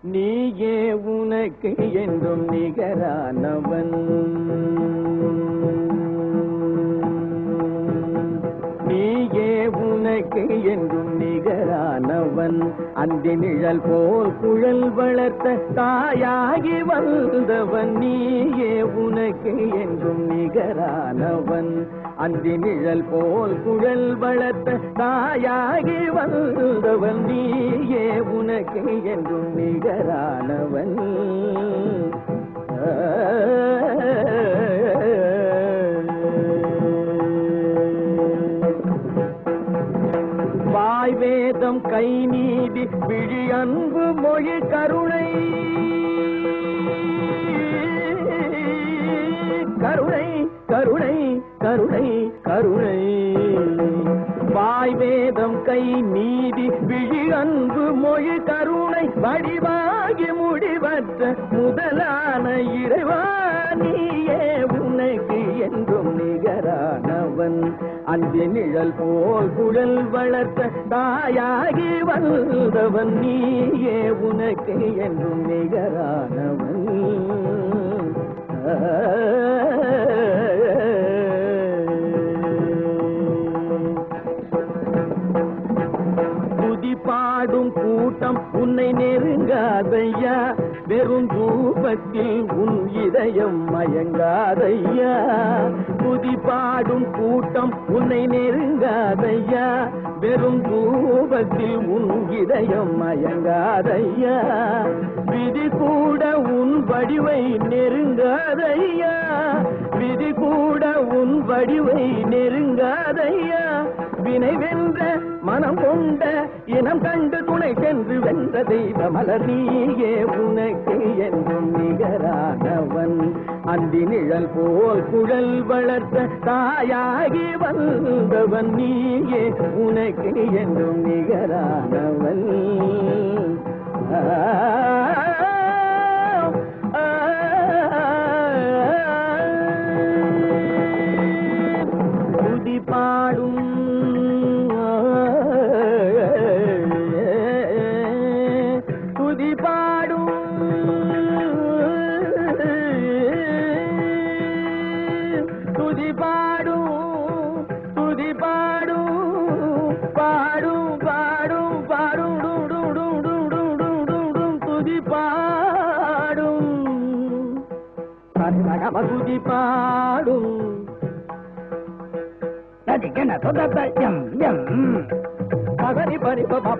நீயே உனக்கு என்றும் நிகரானவன், நீயே உனக்கு என்றும் நிகரானவன், அந்தி நிழல் போல் குழல் வளர்த்த தாயாகி வந்தவன். நீயே உனக்கு என்றும் நிகரானவன், அந்தி நிழல் போல் குழல் வளர்த்த தாயாகி வந்தவன். நீயே உனக்கு என்றும் நிகரானவன். வாய் வேதம் கை நீதி விழி அன்பு மொழி கருணை, கருணை கருணை கருணை கருணை. வாய் வேதம் கை நீதி விழி அன்பு மொழி கருணை வடிவாகி முடிவற்ற முதலான இறைவா. நீயே உனக்கு என்றும் நிகரானவன், அந்தி நிழல் போல் குழல் வளர்த்த தாயாகி வந்தவன். நீயே உனக்கு என்றும் நிகரானவன். துதி பாடும் கூட்டம் உன்னை நெருங்காதையா, வெறும் ரூபத்தில் உன் இதயம் மயங்காதையா. துதி பாடும் கூட்டம் உன்னை நெருங்காதையா, வெறும் ரூபத்தில் உன் இதயம் மயங்காதையா. விதி கூட உன் வடிவை நெருங்காதையா, விதி கூட உன் வடிவை நெருங்காதையா. வினை வென்ற மனம் கொண்ட இனம் கண்டு துணை சென்று வென்ற தெய்வ மலர். நீயே உனக்கு என்றும் நிகரானவன், அந்தி நிழல் போல் குழல் வளர்த்த தாயாகி வந்தவன். நீயே உனக்கு என்றும் நிகரானவன். துதி பாடும் துதி பாடும் துதி பாடும் துதி பாடும் பாடும் பாடும் பாடும் துதி பாடும் துதி பாடும். Tadi kena toda tak jam. பகரி பரி பப